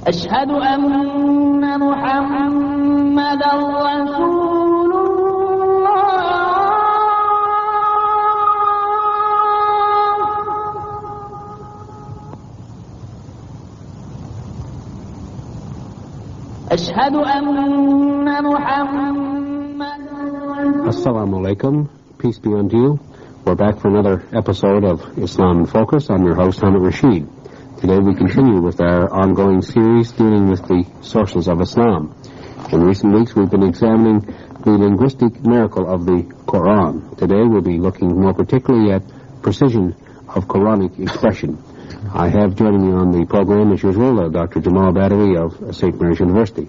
أشهد أن محمدا رسول الله. أشهد أن محمدا Assalamu alaikum. Peace be unto you. We're back for another episode of Islam in Focus. I'm your host, Hamid Rashid. Today we continue with our ongoing series dealing with the sources of Islam. In recent weeks we've been examining the linguistic miracle of the Quran. Today we'll be looking more particularly at precision of Quranic expression. I have joining me on the program as usual Dr. Jamal Badawi of St. Mary's University.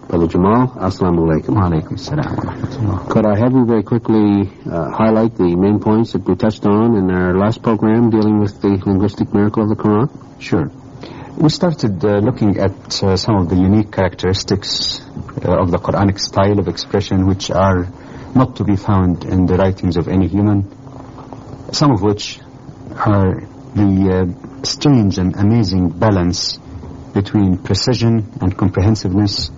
Brother Jamal, Assalamu alaikum. Wa alaikum assalam wa rahmatullah. Could I have you very quickly highlight the main points that we touched on in our last program dealing with the linguistic miracle of the Quran? Sure. We started looking at some of the unique characteristics of the Quranic style of expression which are not to be found in the writings of any human, some of which are the strange and amazing balance between precision and comprehensiveness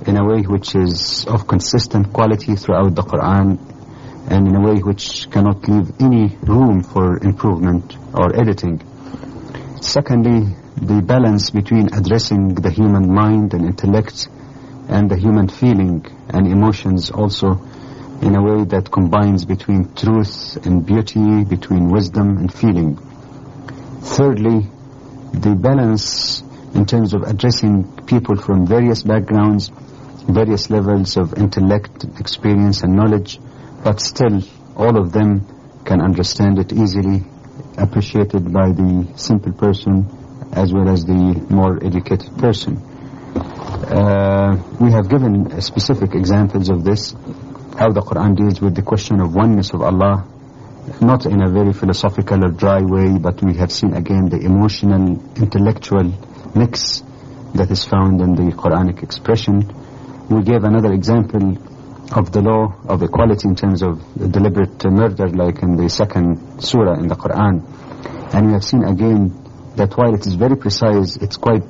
in a way which is of consistent quality throughout the Quran and in a way which cannot leave any room for improvement or editing. Secondly, the balance between addressing the human mind and intellect and the human feeling and emotions also in a way that combines between truth and beauty, between wisdom and feeling. Thirdly, the balance in terms of addressing people from various backgrounds, various levels of intellect, experience and knowledge, but still all of them can understand it easily, appreciated by the simple person as well as the more educated person. We have given specific examples of this, how the Quran deals with the question of oneness of Allah, not in a very philosophical or dry way, but we have seen again the emotional, intellectual mix that is found in the Quranic expression. We gave another example of the law of equality in terms of deliberate murder, like in the second surah in the Quran. And we have seen again that while it is very precise, it's quite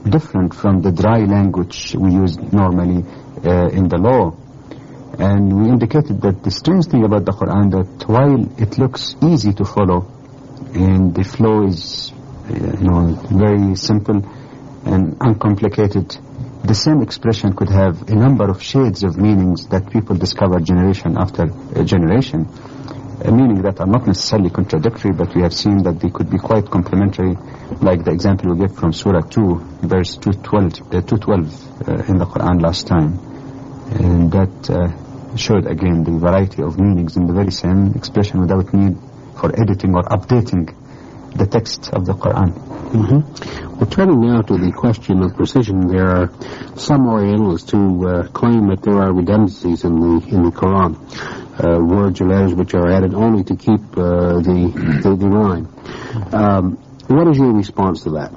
different from the dry language we use normally in the law. And we indicated that the strange thing about the Quran, that while it looks easy to follow and the flow is very simple and uncomplicated, the same expression could have a number of shades of meanings that people discover generation after generation, meaning that are not necessarily contradictory, but we have seen that they could be quite complementary, like the example we gave from Surah 2, verse 212 in the Quran last time. And that showed again the variety of meanings in the very same expression without need for editing or updating the text of the Quran. Mm-hmm. Well, turning now to the question of precision, there are some Orientalists who claim that there are redundancies in the Quran, words or letters which are added only to keep the line. What is your response to that?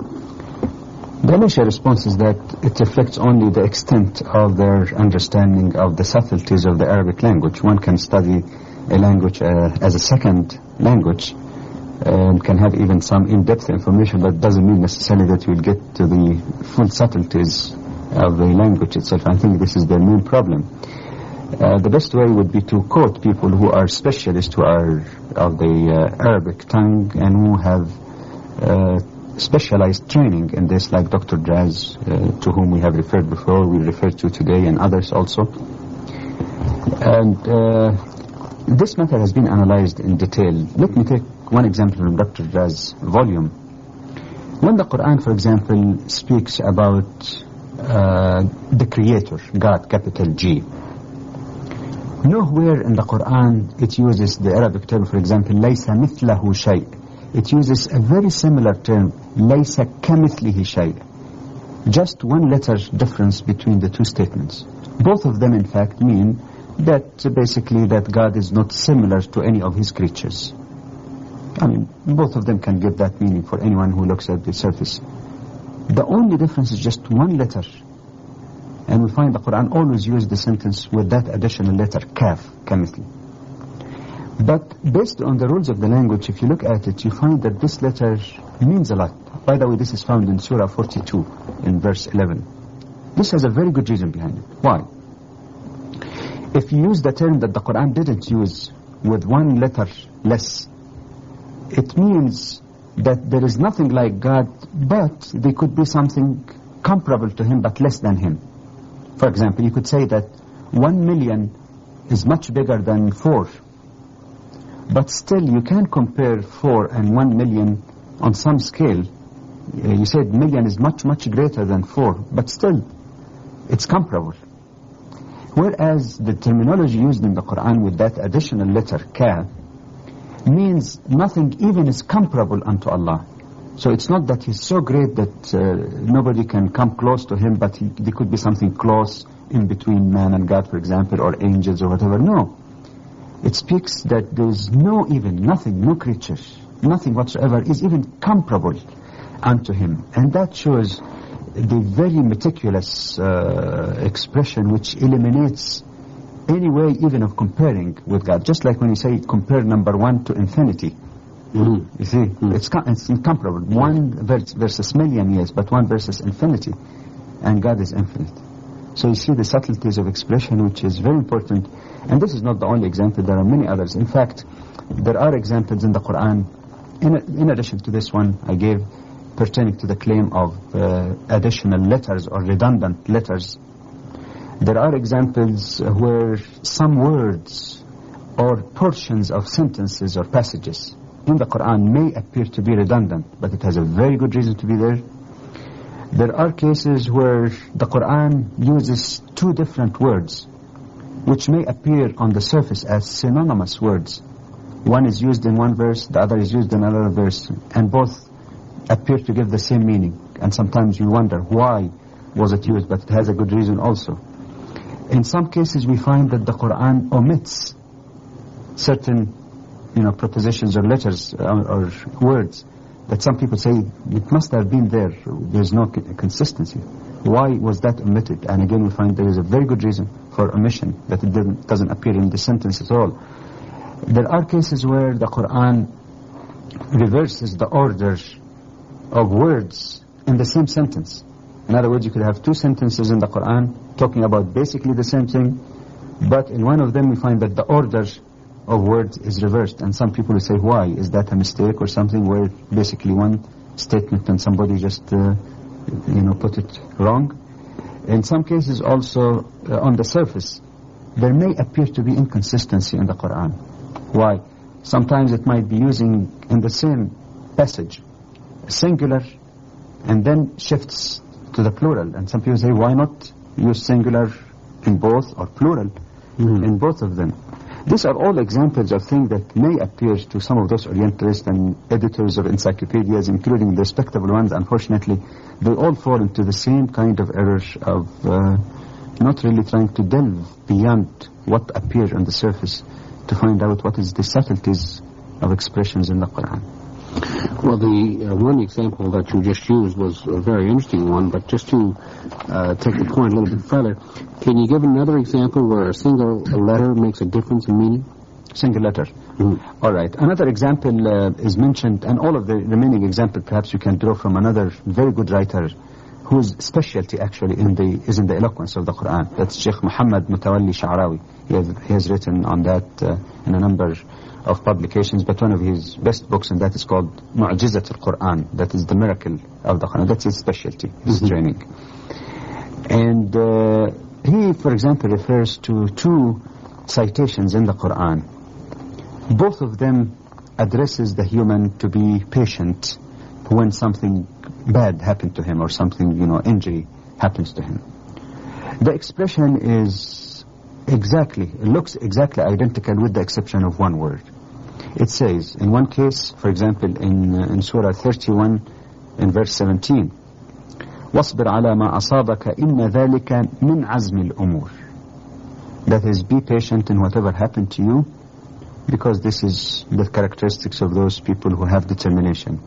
The initial response is that it reflects only the extent of their understanding of the subtleties of the Arabic language. One can study a language as a second language and can have even some in-depth information, but doesn't mean necessarily that you will get to the full subtleties of the language itself. I think this is their main problem. The best way would be to quote people who are specialists, who are of the Arabic tongue and who have specialized training in this, like Dr. Draz, to whom we have referred before, we refer to today, and others also. And this matter has been analyzed in detail. Let me take one example from Dr. Draz's volume. When the Quran, for example, speaks about the Creator, God, capital G, nowhere in the Quran it uses the Arabic term, for example, لَيْسَ مِثْلَهُ شَيْء. It uses a very similar term, لَيْسَ كَمِثْلِهِ شَيْء. Just one letter difference between the two statements. Both of them, in fact, mean that basically that God is not similar to any of His creatures. I mean, both of them can give that meaning for anyone who looks at the surface. The only difference is just one letter. And we find the Quran always used the sentence with that additional letter, kaf, kamithli. But based on the rules of the language, if you look at it, you find that this letter means a lot. By the way, this is found in Surah 42, in verse 11. This has a very good reason behind it. Why? If you use the term that the Quran didn't use with one letter less, it means that there is nothing like God, but there could be something comparable to Him, but less than Him. For example, you could say that 1 million is much bigger than 4. But still, you can't compare 4 and 1 million on some scale. You said million is much, much greater than 4, but still, it's comparable. Whereas the terminology used in the Quran with that additional letter, ka, means nothing even is comparable unto Allah. So it's not that He's so great that nobody can come close to Him, but there could be something close in between man and God, for example, or angels or whatever. No. It speaks that there is nothing, no creature, nothing whatsoever is even comparable unto Him. And that shows the very meticulous expression which eliminates any way even of comparing with God. Just like when you say compare number 1 to infinity. You see, it's incomparable. 1 versus million, yes, but 1 versus infinity. And God is infinite. So you see the subtleties of expression, which is very important. And this is not the only example. There are many others. In fact, there are examples in the Quran, in addition to this one I gave, pertaining to the claim of additional letters or redundant letters. There are examples where some words or portions of sentences or passages in the Quran may appear to be redundant, but it has a very good reason to be there. There are cases where the Quran uses 2 different words which may appear on the surface as synonymous words. One is used in one verse, the other is used in another verse, and both appear to give the same meaning. And sometimes you wonder why was it used, but it has a good reason also. In some cases we find that the Quran omits certain prepositions or letters or words that some people say it must have been there. There's no consistency. Why was that omitted? And again we find there is a very good reason for omission, that it doesn't appear in the sentence at all. There are cases where the Quran reverses the order of words in the same sentence. In other words, you could have 2 sentences in the Quran talking about basically the same thing, but in one of them we find that the order of words is reversed. And some people will say, why? Is that a mistake or something, where basically one statement and somebody just put it wrong? In some cases also, on the surface, there may appear to be inconsistency in the Quran. Why? Sometimes it might be using in the same passage singular and then shifts to the plural. And some people say, why not use singular in both or plural in both of them? These are all examples of things that may appear to some of those Orientalists and editors of encyclopedias, including the respectable ones. Unfortunately, they all fall into the same kind of error of not really trying to delve beyond what appears on the surface to find out what is the subtleties of expressions in the Quran. Well, the one example that you just used was a very interesting one, but just to take the point a little bit further, can you give another example where a single letter makes a difference in meaning? Single letter. All right. Another example is mentioned, and all of the remaining examples perhaps you can draw from another very good writer whose specialty actually is in the eloquence of the Quran. That's Sheikh Muhammad Mutawalli Sha'rawi. He has written on that in a number of publications, but one of his best books, and that is called Mu'jizat al-Quran. That is the miracle of the Quran. That's his specialty, his training. And he, for example, refers to 2 citations in the Quran. Both of them addresses the human to be patient when something bad happened to him or something, injury happens to him. The expression looks exactly identical with the exception of one word. It says, in one case, for example, in Surah 31, in verse 17, وَاصْبِرْ عَلَى مَا أَصَابَكَ إِنَّ ذَلِكَ مِنْ عَزْمِ الْأُمُورِ. That is, be patient in whatever happened to you, because this is the characteristics of those people who have determination.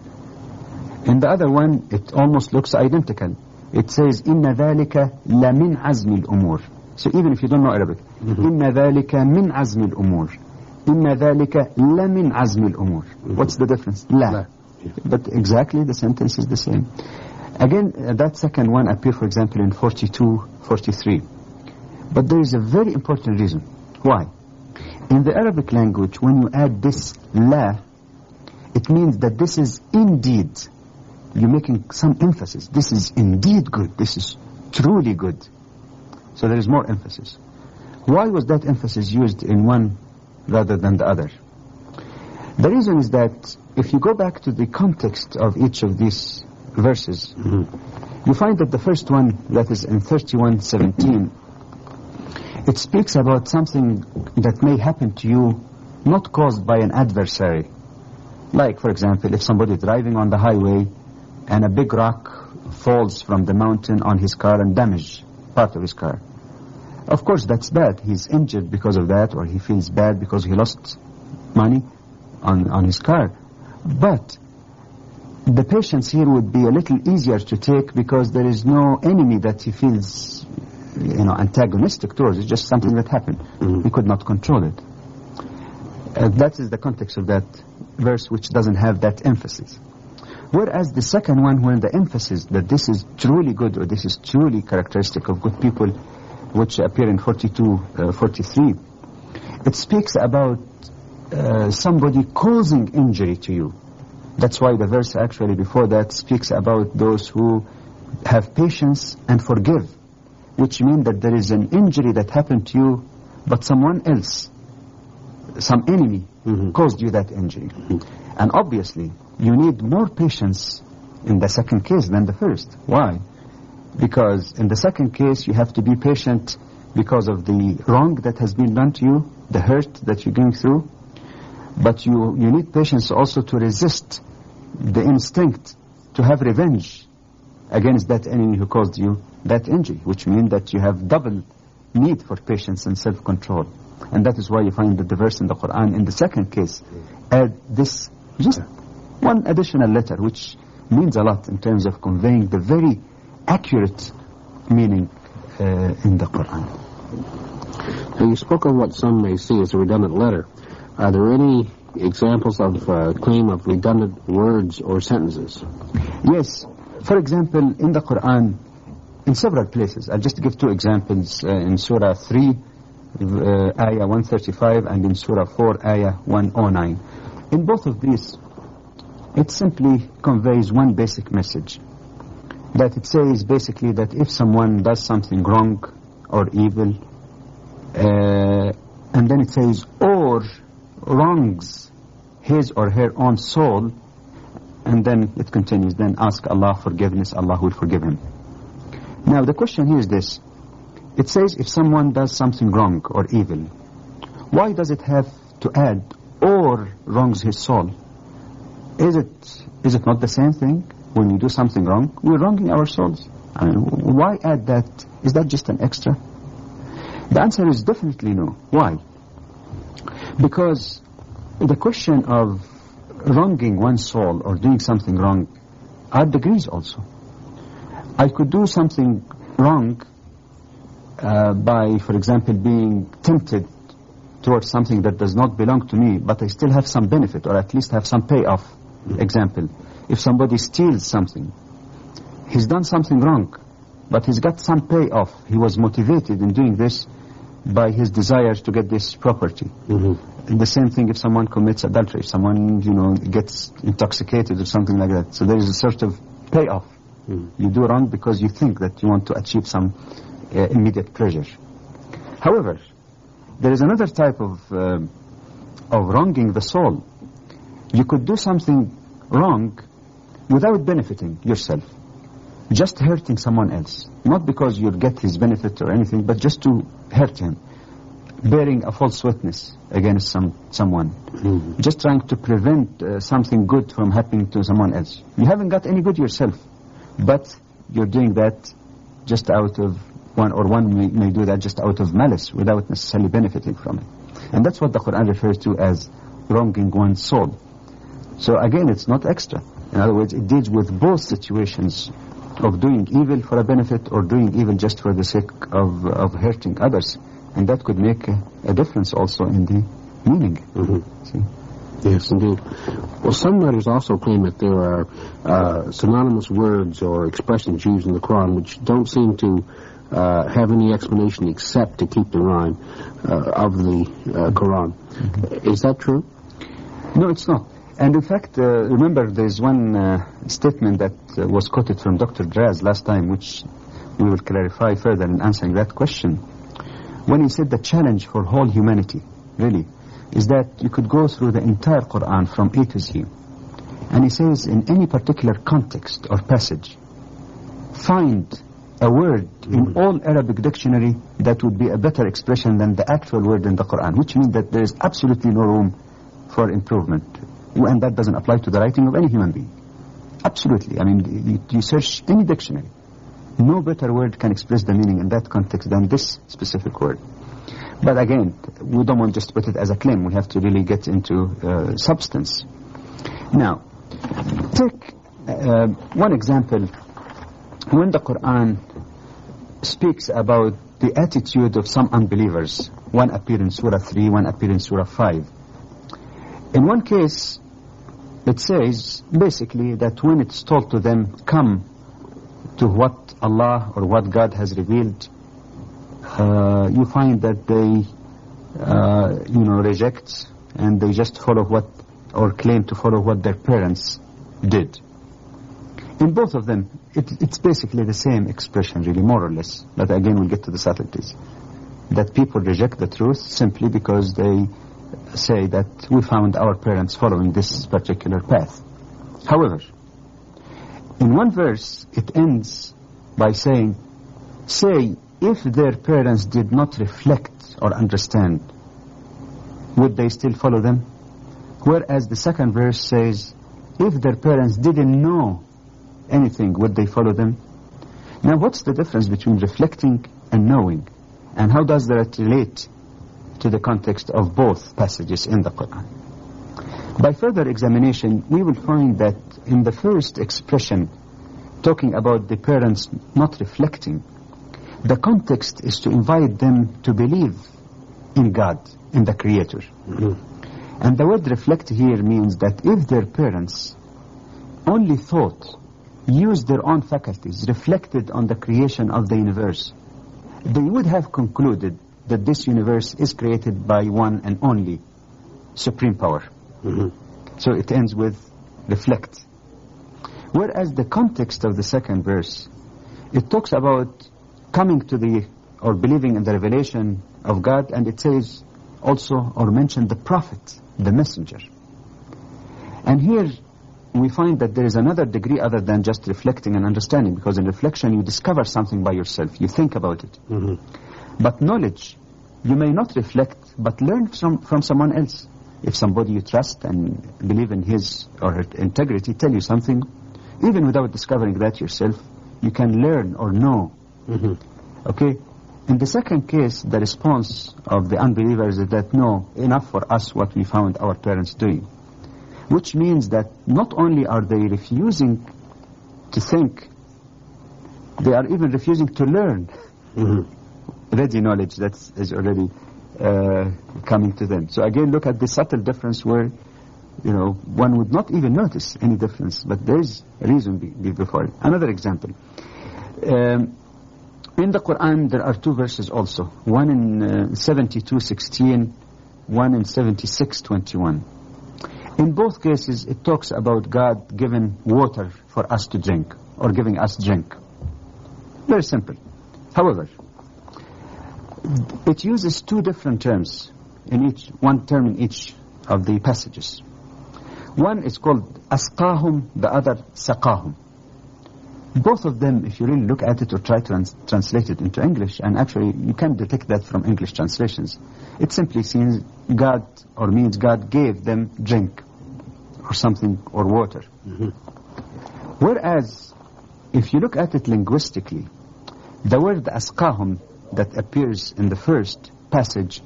In the other one, it almost looks identical. It says, إِنَّ ذَلِكَ لَمِنْ عَزْمِ الْأُمُورِ. So even if you don't know Arabic, إِنَّ ذَلِكَ مِنْ عَزْمِ الْأُمُورِ. إِنَّ ذَلِكَ لَمِنْ عَزْمِ الْأُمُورِ. What's the difference? La. But exactly the sentence is the same. Again, that second one appears, for example, in 42, 43. But there is a very important reason. Why? In the Arabic language, when you add this la, it means that this is indeed. You're making some emphasis. This is indeed good. This is truly good. So there is more emphasis. Why was that emphasis used in one rather than the other? The reason is that if you go back to the context of each of these verses, you find that the first one, that is in 31:17, it speaks about something that may happen to you not caused by an adversary. Like, for example, if somebody is driving on the highway and a big rock falls from the mountain on his car and damages part of his car. Of course, that's bad. He's injured because of that, or he feels bad because he lost money on his car. But the patience here would be a little easier to take because there is no enemy that he feels, antagonistic towards. It's just something that happened. He could not control it. That is the context of that verse, which doesn't have that emphasis. Whereas the second one, when the emphasis that this is truly good or this is truly characteristic of good people, which appear in 42, 43, it speaks about somebody causing injury to you. That's why the verse actually before that speaks about those who have patience and forgive, which means that there is an injury that happened to you, but someone else, some enemy, caused you that injury. And obviously, you need more patience in the second case than the first. Why? Because in the second case, you have to be patient because of the wrong that has been done to you, the hurt that you're going through. But you need patience also to resist the instinct to have revenge against that enemy who caused you that injury, which means that you have double need for patience and self-control. And that is why you find that the verse in the Quran, in the second case, add this, just one additional letter, which means a lot in terms of conveying the very accurate meaning in the Quran. Now you spoke of what some may see as a redundant letter. Are there any examples of claim of redundant words or sentences? Yes. For example, in the Quran, in several places, I'll just give two examples, in Surah 3, Ayah 135, and in Surah 4, Ayah 109. In both of these, it simply conveys one basic message. That it says basically that if someone does something wrong or evil, and then it says, or wrongs his or her own soul, and then it continues, then ask Allah forgiveness, Allah will forgive him. Now the question here is this. It says if someone does something wrong or evil, why does it have to add or wrongs his soul? Is it not the same thing? When you do something wrong, we're wronging our souls. I mean, why add that? Is that just an extra? The answer is definitely no. Why? Because the question of wronging one's soul or doing something wrong are degrees also. I could do something wrong by, for example, being tempted towards something that does not belong to me, but I still have some benefit, or at least have some payoff. Example, if somebody steals something, he's done something wrong, but he's got some payoff. He was motivated in doing this by his desire to get this property. And the same thing if someone commits adultery, if someone, gets intoxicated or something like that. So there is a sort of payoff. You do wrong because you think that you want to achieve some immediate pleasure. However, there is another type of wronging the soul. You could do something wrong without benefiting yourself, just hurting someone else, not because you'll get his benefit or anything, but just to hurt him, bearing a false witness against someone, just trying to prevent something good from happening to someone else. You haven't got any good yourself, but you're doing that just out of one may do that just out of malice without necessarily benefiting from it. And that's what the Quran refers to as wronging one's soul. So again, it's not extra. In other words, it deals with both situations of doing evil for a benefit or doing evil just for the sake of hurting others. And that could make a difference also in the meaning. See? Yes, indeed. Well, some writers also claim that there are synonymous words or expressions used in the Quran which don't seem to have any explanation except to keep the rhyme of the Quran. Is that true? No, it's not. And in fact, remember, there's one statement that was quoted from Dr. Draz last time, which we will clarify further in answering that question. When he said the challenge for whole humanity, really, is that you could go through the entire Quran from A to Z. And he says in any particular context or passage, find a word in all Arabic dictionary that would be a better expression than the actual word in the Quran, which means that there is absolutely no room for improvement. And that doesn't apply to the writing of any human being. Absolutely. I mean, you search any dictionary, no better word can express the meaning in that context than this specific word. But again, we don't want just to put it as a claim. We have to really get into substance. Now, take one example. When the Quran speaks about the attitude of some unbelievers, one appears in Surah 3, one appears in Surah 5. In one case, it says basically that when it's told to them, come to what Allah or what God has revealed, you find that they, reject and they just follow what, or claim to follow what their parents did. In both of them, it's basically the same expression, really, more or less. But again, we'll get to the subtleties. That people reject the truth simply because they say that we found our parents following this particular path. However, in one verse, it ends by saying, say, if their parents did not reflect or understand, would they still follow them? Whereas the second verse says, if their parents didn't know anything, would they follow them? Now, what's the difference between reflecting and knowing? And how does that relate to the context of both passages in the Quran? By further examination, we will find that in the first expression, talking about the parents not reflecting, the context is to invite them to believe in God, in the Creator. And the word reflect here means that if their parents only thought, used their own faculties, reflected on the creation of the universe, they would have concluded that this universe is created by one and only supreme power. So it ends with reflect. Whereas the context of the second verse, it talks about coming to the, or believing in the revelation of God, and it says also, or mention the prophet, the messenger. And here we find that there is another degree other than just reflecting and understanding, because in reflection you discover something by yourself, you think about it. But knowledge, you may not reflect, but learn from someone else. If somebody you trust and believe in his or her integrity tell you something, even without discovering that yourself, you can learn or know. Okay? In the second case, the response of the unbelievers is that, no, enough for us what we found our parents doing. Which means that not only are they refusing to think, they are even refusing to learn. Ready knowledge that is already coming to them. So again, look at the subtle difference where, one would not even notice any difference, but there is a reason before it. Another example. In the Quran, there are two verses also. One in 72:16, one in 76:21. In both cases, it talks about God giving water for us to drink, or giving us drink. Very simple. However, it uses two different terms, one term in each of the passages. One is called asqahum, the other saqahum. Both of them, if you really look at it or try to translate it into English, and actually you can detect that from English translations, it simply means God, or means God gave them drink, or something, or water. Whereas, if you look at it linguistically, the word asqahum that appears in the first passage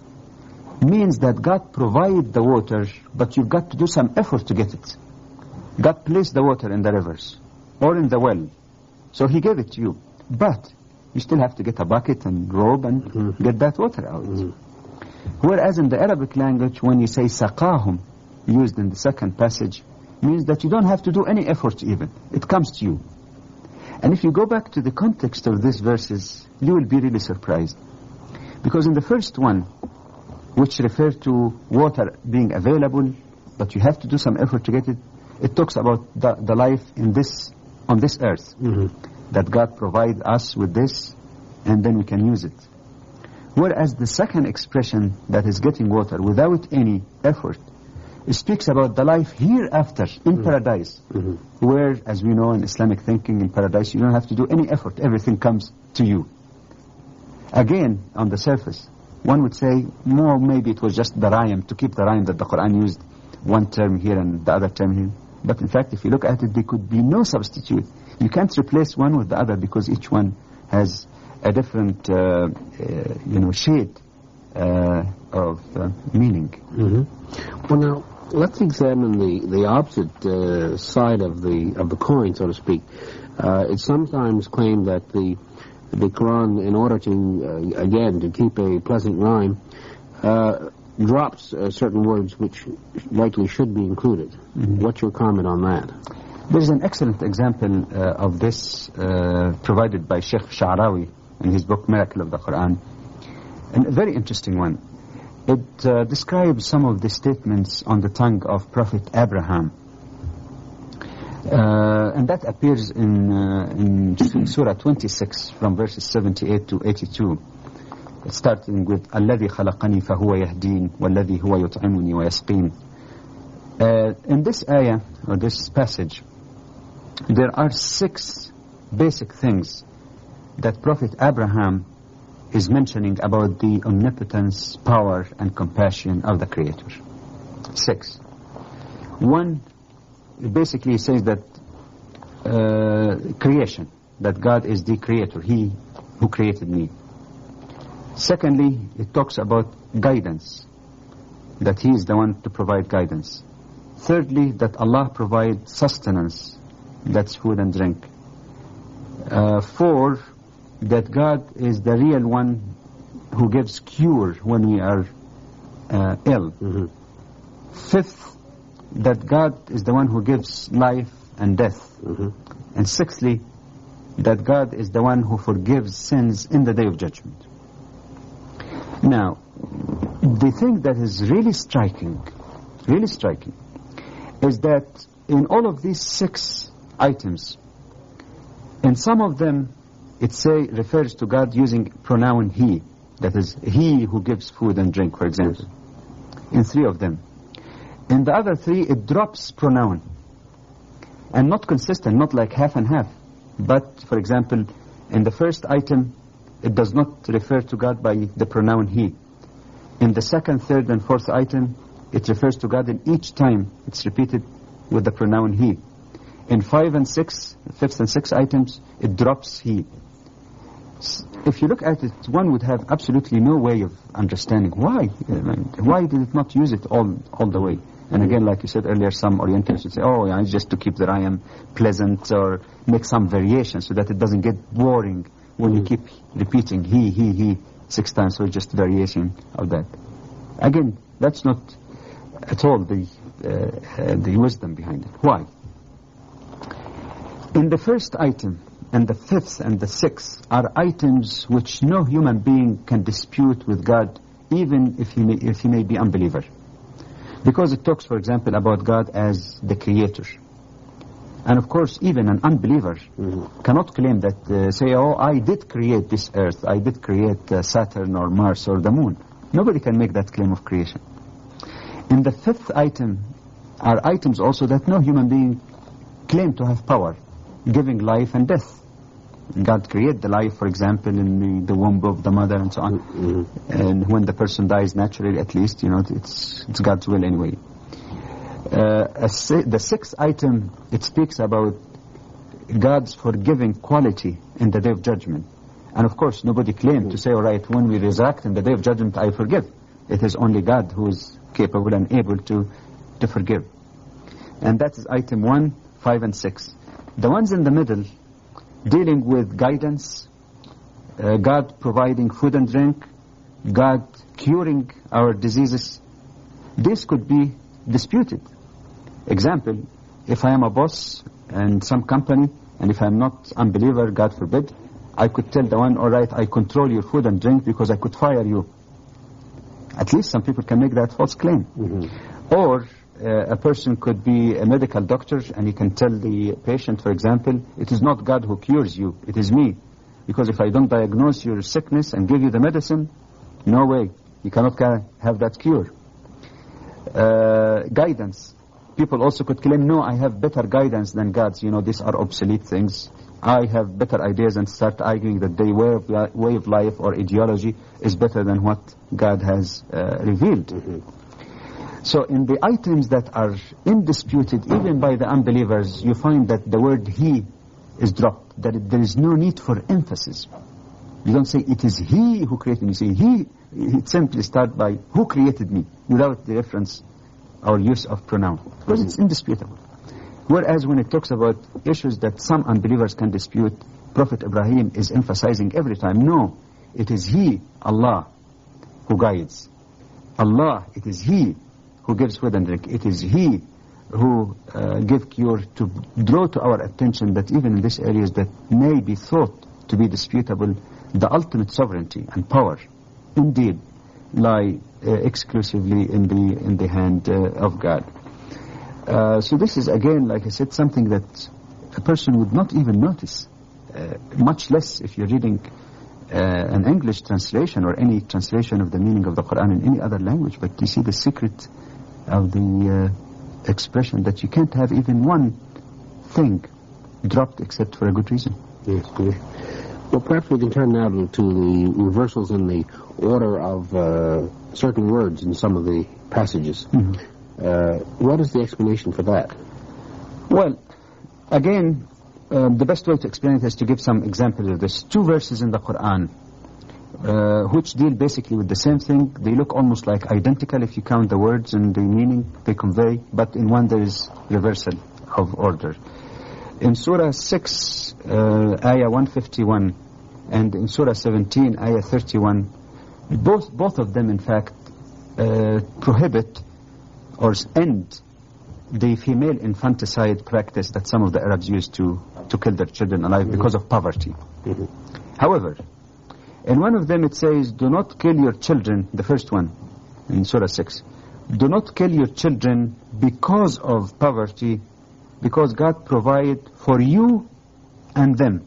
means that God provided the water, but you've got to do some effort to get it. God placed the water in the rivers or in the well, so He gave it to you. But you still have to get a bucket and robe and get that water out. Whereas in the Arabic language, when you say saqahum, used in the second passage, means that you don't have to do any effort even. It comes to you. And if you go back to the context of these verses, you will be really surprised. Because in the first one, which refers to water being available, but you have to do some effort to get it, it talks about the life in this, on this earth. That God provides us with this, and then we can use it. Whereas the second expression, that is getting water without any effort, it speaks about the life hereafter, in paradise, where, as we know in Islamic thinking, in paradise you don't have to do any effort, everything comes to you. Again, on the surface, one would say, more maybe it was just the rhyme, to keep the rhyme that the Quran used one term here and the other term here. But in fact, if you look at it, there could be no substitute. You can't replace one with the other because each one has a different, shade of meaning. Well, now let's examine the opposite side of the coin, so to speak. It's sometimes claimed that the Quran, in order to again to keep a pleasant rhyme, drops certain words which likely should be included. What's your comment on that? There's an excellent example of this provided by Sheikh Sha'rawi in his book Miracle of the Quran, and a very interesting one. It describes some of the statements on the tongue of Prophet Abraham, and that appears in Surah 26 from verses 78 to 82, starting with الذي خلقني فهو يهدين والذي هو يطعمني ويسقين. In this ayah, or this passage, there are 6 basic things that Prophet Abraham is mentioning about the omnipotence, power, and compassion of the Creator. 6. One, basically says that creation, that God is the Creator, He who created me. Secondly, it talks about guidance, that He is the one to provide guidance. Thirdly, that Allah provides sustenance, that's food and drink. 4, that God is the real one who gives cure when we are ill. 5th, that God is the one who gives life and death. And 6thly, that God is the one who forgives sins in the day of judgment. Now, the thing that is really striking, is that in all of these 6 items, in some of them, it refers to God using pronoun He, that is, He who gives food and drink, for example. In 3 of them. In the other 3, it drops pronoun, and not consistent, not like half and half. But, for example, in the first item, it does not refer to God by the pronoun He. In the second, third, and fourth item, it refers to God, and each time it's repeated with the pronoun He. In 5 and 6, 5th and 6th items, it drops He. If you look at it, one would have absolutely no way of understanding why. Why did it not use it all the way? And again, like you said earlier, some Orientals would say, oh, yeah, just to keep the rhyme pleasant, or make some variation so that it doesn't get boring when you keep repeating he 6 times, so just variation of that. Again, that's not at all the wisdom behind it. Why? In the first item, and the 5th and the 6th are items which no human being can dispute with God, even if he may be unbeliever. Because it talks, for example, about God as the Creator. And of course, even an unbeliever cannot claim that, say, oh, I did create this earth, I did create Saturn or Mars or the moon. Nobody can make that claim of creation. In the 5th item are items also that no human being claim to have power, giving life and death. God created the life, for example, in the womb of the mother and so on. And when the person dies naturally, at least, it's God's will anyway. The 6th item, it speaks about God's forgiving quality in the day of judgment. And of course, nobody claimed to say, all right, when we resurrect in the day of judgment, I forgive. It is only God who is capable and able to forgive. And that is item 1, 5, and 6. The ones in the middle, dealing with guidance, God providing food and drink, God curing our diseases, this could be disputed. Example, if I am a boss in some company, and if I am not unbeliever, God forbid, I could tell the one, all right, I control your food and drink because I could fire you. At least some people can make that false claim. Mm-hmm. Or a person could be a medical doctor and he can tell the patient, for example, it is not God who cures you, it is me. Because if I don't diagnose your sickness and give you the medicine, no way, you cannot have that cure. Guidance. People also could claim, no, I have better guidance than God's. You know, these are obsolete things. I have better ideas, and start arguing that their way of life or ideology is better than what God has revealed. Mm-hmm. So in the items that are indisputed, even by the unbelievers, you find that the word he is dropped, that there is no need for emphasis. You don't say, it is he who created me. You say, he, it simply starts by, who created me, without the reference or use of pronoun, because it's indisputable. Whereas when it talks about issues that some unbelievers can dispute, Prophet Ibrahim is emphasizing every time, no, it is he, Allah, who guides. Allah, it is he who gives food and drink. It is he who gives cure, to draw to our attention that even in these areas that may be thought to be disputable, the ultimate sovereignty and power indeed lie exclusively in the hand of God. So this is, again, like I said, something that a person would not even notice, much less if you're reading an English translation or any translation of the meaning of the Quran in any other language. But you see the secret of the expression, that you can't have even one thing dropped except for a good reason. Yes, yes. Well, perhaps we can turn now to the reversals in the order of certain words in some of the passages. Mm-hmm. What is the explanation for that? Well, again, the best way to explain it is to give some examples of this. 2 verses in the Quran, which deal basically with the same thing. They look almost like identical if you count the words and the meaning they convey, but in one there is reversal of order. In Surah 6, Ayah 151, and in Surah 17, Ayah 31, both of them, in fact, prohibit or end the female infanticide practice that some of the Arabs used to kill their children alive because of poverty. Mm-hmm. However, in one of them it says, do not kill your children, the first one, in Surah 6, do not kill your children because of poverty, because God provided for you and them.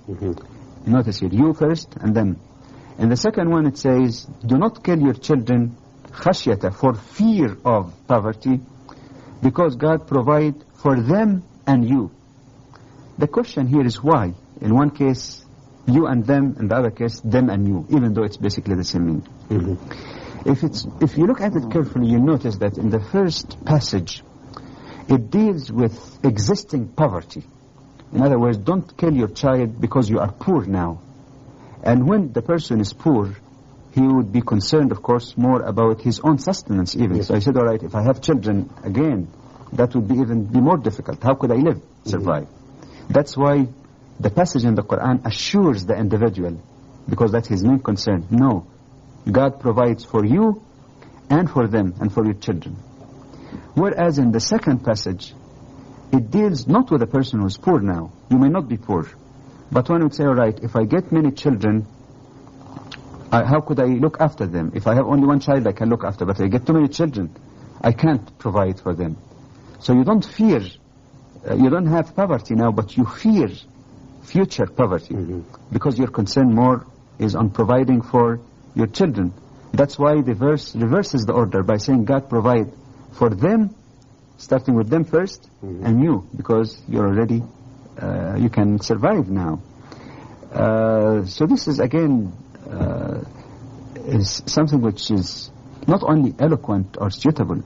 Mm-hmm. Notice here, you first and them. In the second one it says, do not kill your children khashyata, for fear of poverty, because God provided for them and you. The question here is why? In one case, you and them, in the other case, them and you, even though it's basically the same meaning. Mm-hmm. If you look at it carefully, you'll notice that in the first passage, it deals with existing poverty. In other words, don't kill your child because you are poor now. And when the person is poor, he would be concerned, of course, more about his own sustenance even. Yes. So I said, all right, if I have children again, that would be more difficult. How could I live, survive? Mm-hmm. That's why the passage in the Quran assures the individual, because that's his main concern. No, God provides for you and for them and for your children. Whereas in the second passage, it deals not with a person who is poor now. You may not be poor. But one would say, all right, if I get many children, how could I look after them? If I have only one child, I can look after. But if I get too many children, I can't provide for them. So you don't fear, you don't have poverty now, but you fear future poverty. Mm-hmm. Because your concern more is on providing for your children. That's why the verse reverses the order by saying God provide for them, starting with them first, mm-hmm. and you, because you're already, you can survive now. So this is, again, is something which is not only eloquent or suitable,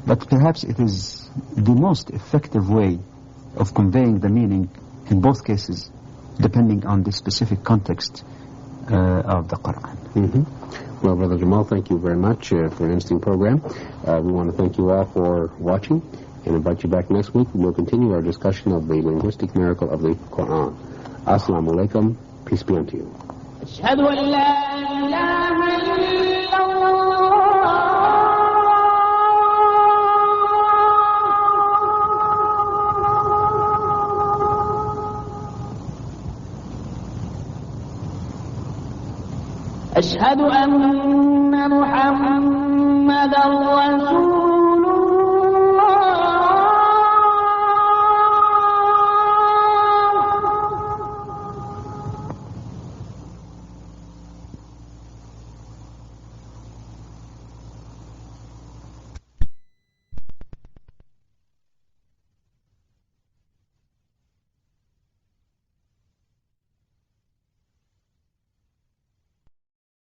but perhaps it is the most effective way of conveying the meaning in both cases, depending on the specific context of the Quran. Mm-hmm. Well, Brother Jamal, thank you very much for an interesting program. We want to thank you all for watching. and invite you back next week when we'll continue our discussion of the linguistic miracle of the Quran. Assalamu alaikum. Peace be unto you. أشهد أن لا إله إلا الله أشهد أن محمدا رسول